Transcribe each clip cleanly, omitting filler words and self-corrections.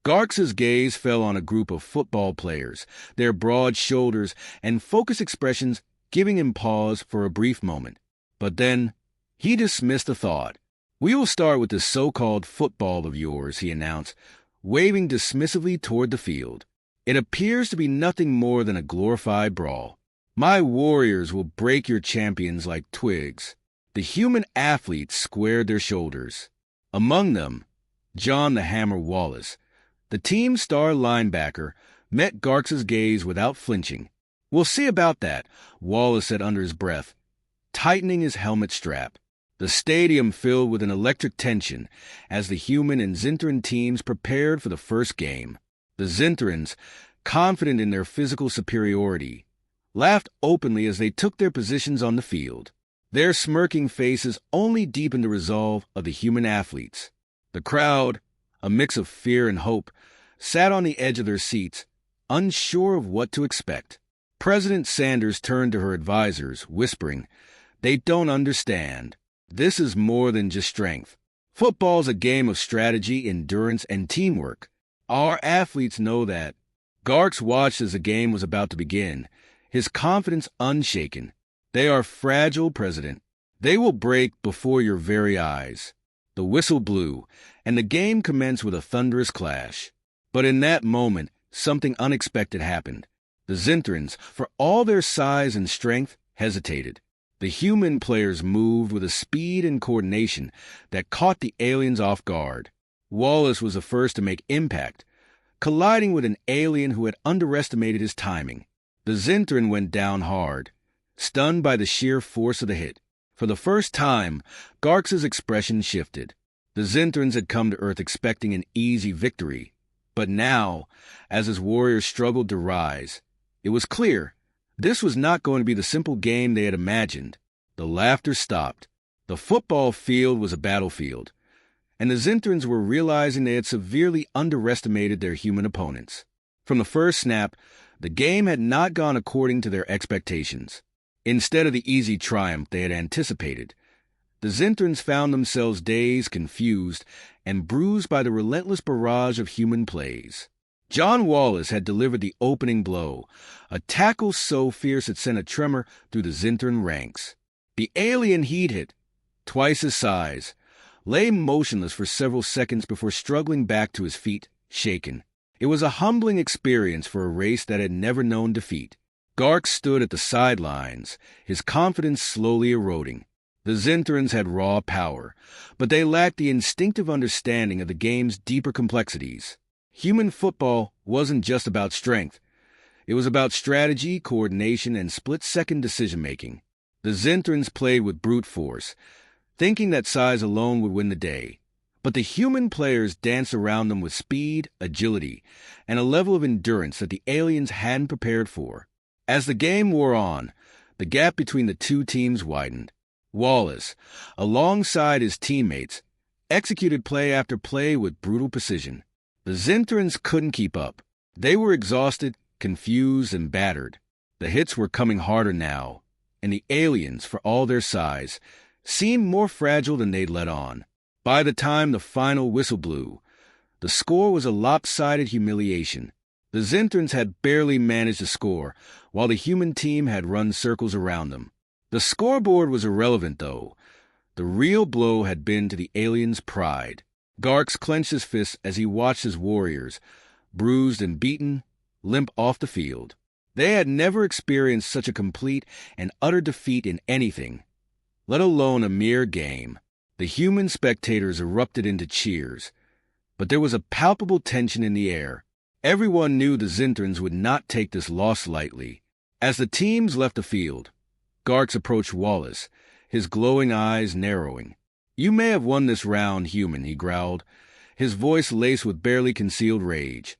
Garx's gaze fell on a group of football players, their broad shoulders and focused expressions giving him pause for a brief moment. But then, he dismissed the thought. "We will start with this so-called football of yours," he announced, waving dismissively toward the field. "It appears to be nothing more than a glorified brawl. My warriors will break your champions like twigs." The human athletes squared their shoulders. Among them, John the Hammer Wallace, the team's star linebacker, met Garx's gaze without flinching. "We'll see about that," Wallace said under his breath, tightening his helmet strap. The stadium filled with an electric tension as the human and Zinteran teams prepared for the first game. The Zinterans, confident in their physical superiority, laughed openly as they took their positions on the field. Their smirking faces only deepened the resolve of the human athletes. The crowd, a mix of fear and hope, sat on the edge of their seats, unsure of what to expect. President Sanders turned to her advisors, whispering, "They don't understand. This is more than just strength. Football's a game of strategy, endurance, and teamwork. Our athletes know that." Garx watched as the game was about to begin, his confidence unshaken. "They are fragile, President. They will break before your very eyes." The whistle blew, and the game commenced with a thunderous clash. But in that moment, something unexpected happened. The Zinterans, for all their size and strength, hesitated. The human players moved with a speed and coordination that caught the aliens off guard. Wallace was the first to make impact, colliding with an alien who had underestimated his timing. The Zinteran went down hard, stunned by the sheer force of the hit. For the first time, Garx's expression shifted. The Zinterans had come to Earth expecting an easy victory. But now, as his warriors struggled to rise, it was clear this was not going to be the simple game they had imagined. The laughter stopped. The football field was a battlefield, and the Zinterans were realizing they had severely underestimated their human opponents. From the first snap, the game had not gone according to their expectations. Instead of the easy triumph they had anticipated, the Zinterans found themselves dazed, confused, and bruised by the relentless barrage of human plays. John Wallace had delivered the opening blow, a tackle so fierce it sent a tremor through the Zinteran ranks. The alien he'd hit, twice his size, lay motionless for several seconds before struggling back to his feet, shaken. It was a humbling experience for a race that had never known defeat. Garx stood at the sidelines, his confidence slowly eroding. The Zinterans had raw power, but they lacked the instinctive understanding of the game's deeper complexities. Human football wasn't just about strength. It was about strategy, coordination, and split-second decision-making. The Zinterans played with brute force, thinking that size alone would win the day. But the human players danced around them with speed, agility, and a level of endurance that the aliens hadn't prepared for. As the game wore on, the gap between the two teams widened. Wallace, alongside his teammates, executed play after play with brutal precision. The Zinterans couldn't keep up. They were exhausted, confused, and battered. The hits were coming harder now, and the aliens, for all their size, seemed more fragile than they'd let on. By the time the final whistle blew, the score was a lopsided humiliation. The Zinterans had barely managed to score, while the human team had run circles around them. The scoreboard was irrelevant, though. The real blow had been to the aliens' pride. Garx clenched his fists as he watched his warriors, bruised and beaten, limp off the field. They had never experienced such a complete and utter defeat in anything, let alone a mere game. The human spectators erupted into cheers, but there was a palpable tension in the air. Everyone knew the Zinterans would not take this loss lightly. As the teams left the field, Garx approached Wallace, his glowing eyes narrowing. "You may have won this round, human," he growled, his voice laced with barely concealed rage.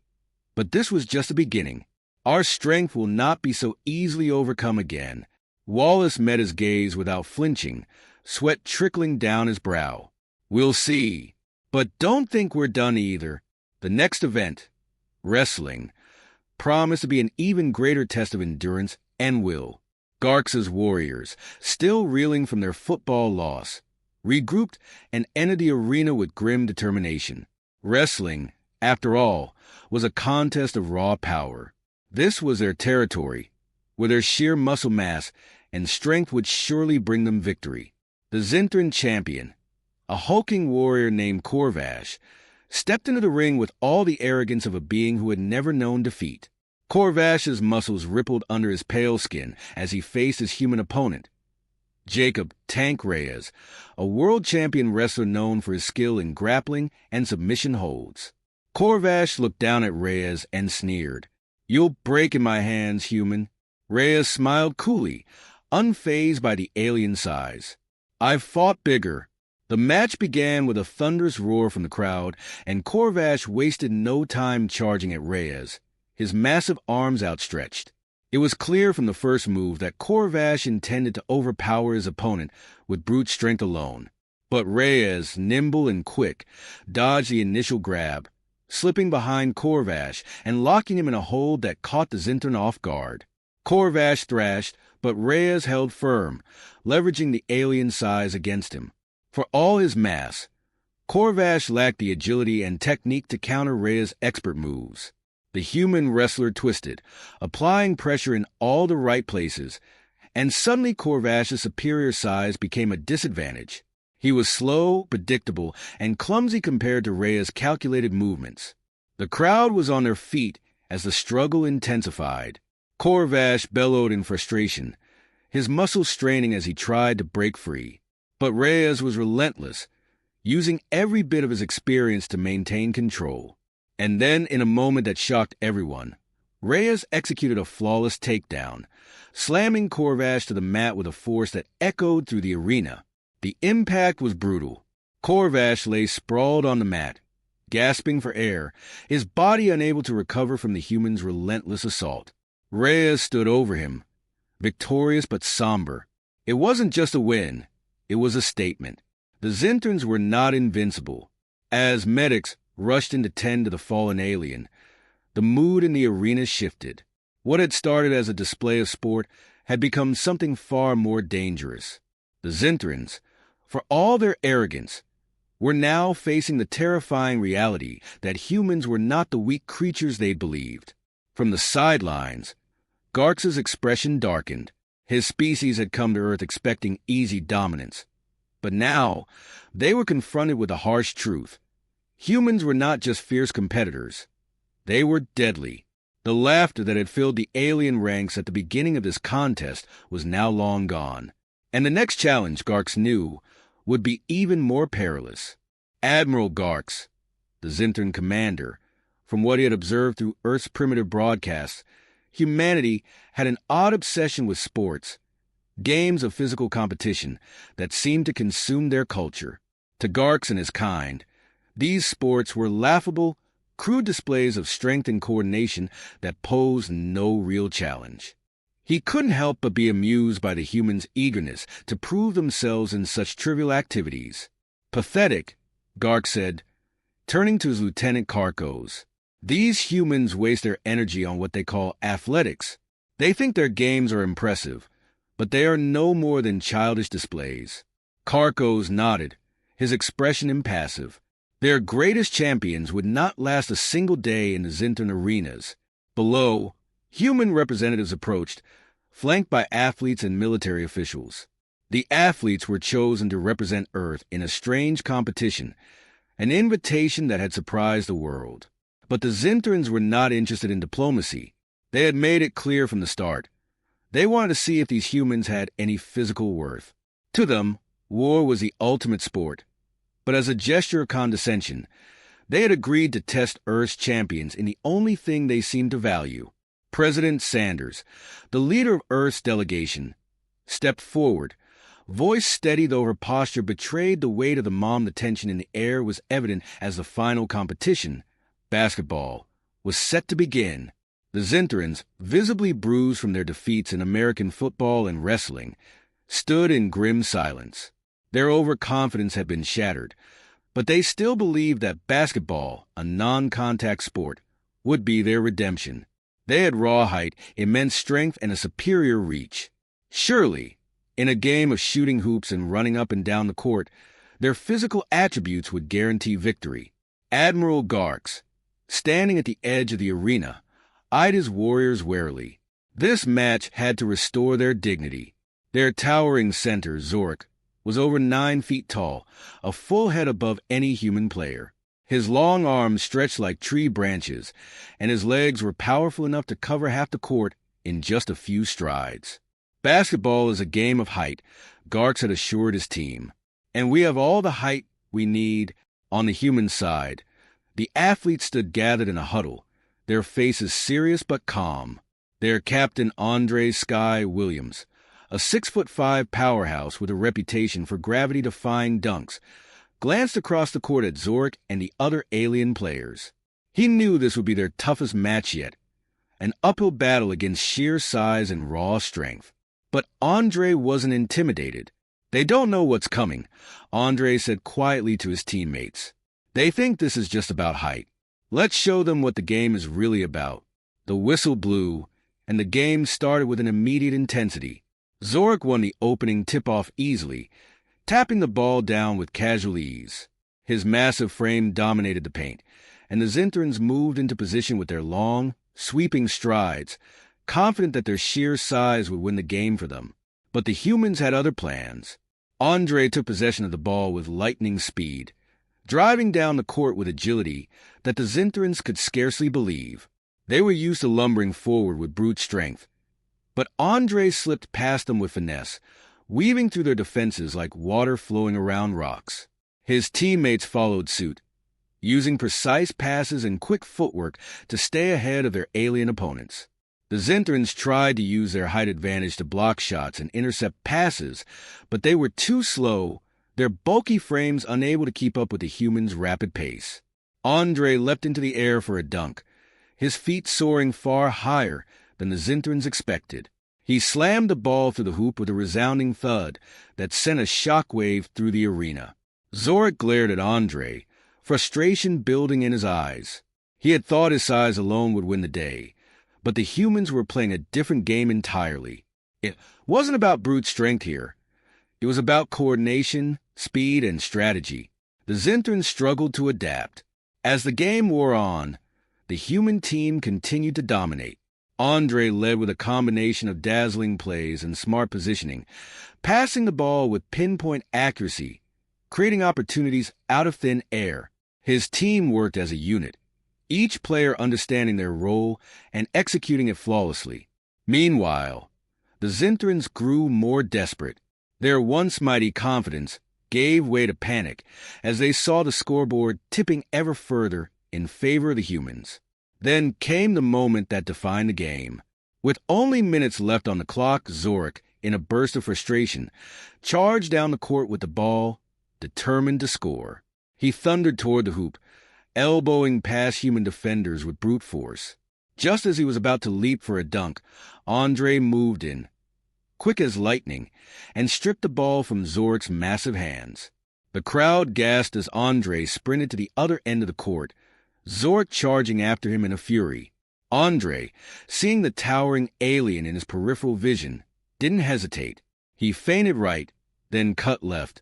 "But this was just the beginning. Our strength will not be so easily overcome again." Wallace met his gaze without flinching, sweat trickling down his brow. "We'll see. But don't think we're done either. The next event, wrestling, promised to be an even greater test of endurance and will." Garx's warriors, still reeling from their football loss, regrouped and entered the arena with grim determination. Wrestling, after all, was a contest of raw power. This was their territory, where their sheer muscle mass and strength would surely bring them victory. The Zintran champion, a hulking warrior named Corvash, stepped into the ring with all the arrogance of a being who had never known defeat. Corvash's muscles rippled under his pale skin as he faced his human opponent, Jacob "Tank" Reyes, a world champion wrestler known for his skill in grappling and submission holds. Corvash looked down at Reyes and sneered. "You'll break in my hands, human." Reyes smiled coolly, unfazed by the alien size. "I've fought bigger." The match began with a thunderous roar from the crowd, and Corvash wasted no time charging at Reyes, his massive arms outstretched. It was clear from the first move that Corvash intended to overpower his opponent with brute strength alone. But Reyes, nimble and quick, dodged the initial grab, slipping behind Corvash and locking him in a hold that caught the Zintran off guard. Corvash thrashed, but Reyes held firm, leveraging the alien size against him. For all his mass, Corvash lacked the agility and technique to counter Reyes' expert moves. The human wrestler twisted, applying pressure in all the right places, and suddenly Corvash's superior size became a disadvantage. He was slow, predictable, and clumsy compared to Reyes' calculated movements. The crowd was on their feet as the struggle intensified. Corvash bellowed in frustration, his muscles straining as he tried to break free. But Reyes was relentless, using every bit of his experience to maintain control. And then, in a moment that shocked everyone, Reyes executed a flawless takedown, slamming Corvash to the mat with a force that echoed through the arena. The impact was brutal. Corvash lay sprawled on the mat, gasping for air, his body unable to recover from the human's relentless assault. Reyes stood over him, victorious but somber. It wasn't just a win, it was a statement. The Zintrans were not invincible. As medics rushed in to tend to the fallen alien, the mood in the arena shifted. What had started as a display of sport had become something far more dangerous. The Zintrans, for all their arrogance, were now facing the terrifying reality that humans were not the weak creatures they believed. From the sidelines, Garx's expression darkened. His species had come to Earth expecting easy dominance. But now, they were confronted with a harsh truth. Humans were not just fierce competitors. They were deadly. The laughter that had filled the alien ranks at the beginning of this contest was now long gone. And the next challenge, Garx knew, would be even more perilous. Admiral Garx, the Zintran commander, from what he had observed through Earth's primitive broadcasts, humanity had an odd obsession with sports, games of physical competition that seemed to consume their culture. To Garx and his kind, these sports were laughable, crude displays of strength and coordination that posed no real challenge. He couldn't help but be amused by the humans' eagerness to prove themselves in such trivial activities. "Pathetic," Garx said, turning to his lieutenant Carcos. "These humans waste their energy on what they call athletics. They think their games are impressive, but they are no more than childish displays." Carcos nodded, his expression impassive. Their greatest champions would not last a single day in the Zintran arenas. Below, human representatives approached, flanked by athletes and military officials. The athletes were chosen to represent Earth in a strange competition, an invitation that had surprised the world. But the Zintrans were not interested in diplomacy. They had made it clear from the start. They wanted to see if these humans had any physical worth. To them, war was the ultimate sport. But as a gesture of condescension, they had agreed to test Earth's champions in the only thing they seemed to value. President Sanders, the leader of Earth's delegation, stepped forward. Voice steady though her posture betrayed the weight of the mom, the tension in the air was evident as the final competition, basketball, was set to begin. The Zintrans, visibly bruised from their defeats in American football and wrestling, stood in grim silence. Their overconfidence had been shattered, but they still believed that basketball, a non-contact sport, would be their redemption. They had raw height, immense strength, and a superior reach. Surely, in a game of shooting hoops and running up and down the court, their physical attributes would guarantee victory. Admiral Garx, standing at the edge of the arena, eyed his warriors warily. This match had to restore their dignity. Their towering center, Zork, was over 9 feet tall, a full head above any human player. His long arms stretched like tree branches, and his legs were powerful enough to cover half the court in just a few strides. Basketball is a game of height, Garx had assured his team. And we have all the height we need on the human side. The athletes stood gathered in a huddle, their faces serious but calm. Their captain, Andre Sky Williams, a 6'5" powerhouse with a reputation for gravity-defying dunks, glanced across the court at Zork and the other alien players. He knew this would be their toughest match yet, an uphill battle against sheer size and raw strength. But Andre wasn't intimidated. They don't know what's coming, Andre said quietly to his teammates. They think this is just about height. Let's show them what the game is really about. The whistle blew, and the game started with an immediate intensity. Zork won the opening tip-off easily, tapping the ball down with casual ease. His massive frame dominated the paint, and the Zintrans moved into position with their long, sweeping strides, confident that their sheer size would win the game for them. But the humans had other plans. Andre took possession of the ball with lightning speed, driving down the court with agility that the Zintrans could scarcely believe. They were used to lumbering forward with brute strength, but Andre slipped past them with finesse, weaving through their defenses like water flowing around rocks. His teammates followed suit, using precise passes and quick footwork to stay ahead of their alien opponents. The Zintrans tried to use their height advantage to block shots and intercept passes, but they were too slow, their bulky frames unable to keep up with the humans' rapid pace. Andre leapt into the air for a dunk, his feet soaring far higher than the Zintrans expected. He slammed the ball through the hoop with a resounding thud that sent a shockwave through the arena. Zork glared at Andre, frustration building in his eyes. He had thought his size alone would win the day, but the humans were playing a different game entirely. It wasn't about brute strength here. It was about coordination, speed, and strategy. The Zintrans struggled to adapt. As the game wore on, the human team continued to dominate. Andre led with a combination of dazzling plays and smart positioning, passing the ball with pinpoint accuracy, creating opportunities out of thin air. His team worked as a unit, each player understanding their role and executing it flawlessly. Meanwhile, the Zintrans grew more desperate. Their once mighty confidence gave way to panic as they saw the scoreboard tipping ever further in favor of the humans. Then came the moment that defined the game. With only minutes left on the clock, Zork, in a burst of frustration, charged down the court with the ball, determined to score. He thundered toward the hoop, elbowing past human defenders with brute force. Just as he was about to leap for a dunk, Andre moved in, quick as lightning, and stripped the ball from Zork's massive hands. The crowd gasped as Andre sprinted to the other end of the court, Zork charging after him in a fury. Andre, seeing the towering alien in his peripheral vision, didn't hesitate. He feinted right, then cut left,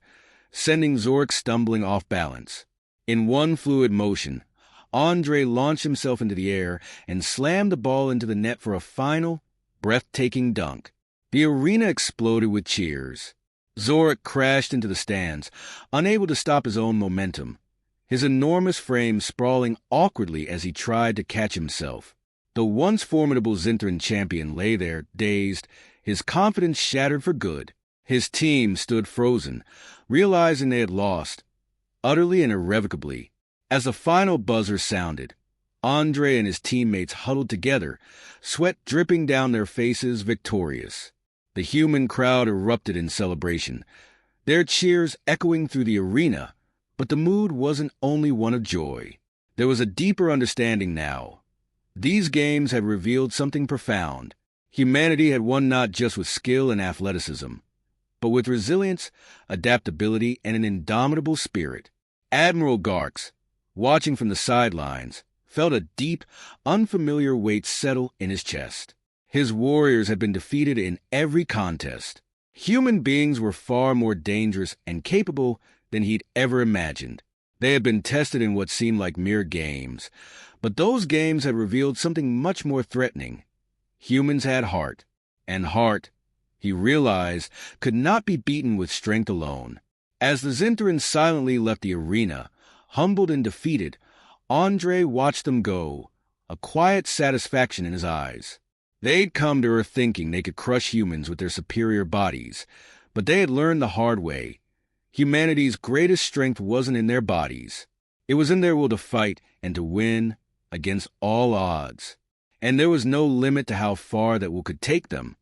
sending Zork stumbling off balance. In one fluid motion, Andre launched himself into the air and slammed the ball into the net for a final, breathtaking dunk. The arena exploded with cheers. Zork crashed into the stands, unable to stop his own momentum, his enormous frame sprawling awkwardly as he tried to catch himself. The once formidable Zintran champion lay there, dazed, his confidence shattered for good. His team stood frozen, realizing they had lost, utterly and irrevocably. As the final buzzer sounded, Andre and his teammates huddled together, sweat dripping down their faces, victorious. The human crowd erupted in celebration, their cheers echoing through the arena, but the mood wasn't only one of joy. There was a deeper understanding now. These games had revealed something profound. Humanity had won not just with skill and athleticism, but with resilience, adaptability, and an indomitable spirit. Admiral Garx, watching from the sidelines, felt a deep, unfamiliar weight settle in his chest. His warriors had been defeated in every contest. Human beings were far more dangerous and capable than he'd ever imagined. They had been tested in what seemed like mere games, but those games had revealed something much more threatening. Humans had heart, and heart, he realized, could not be beaten with strength alone. As the Zinterans silently left the arena, humbled and defeated, Andre watched them go, a quiet satisfaction in his eyes. They'd come to Earth thinking they could crush humans with their superior bodies, but they had learned the hard way. Humanity's greatest strength wasn't in their bodies. It was in their will to fight and to win against all odds. And there was no limit to how far that will could take them.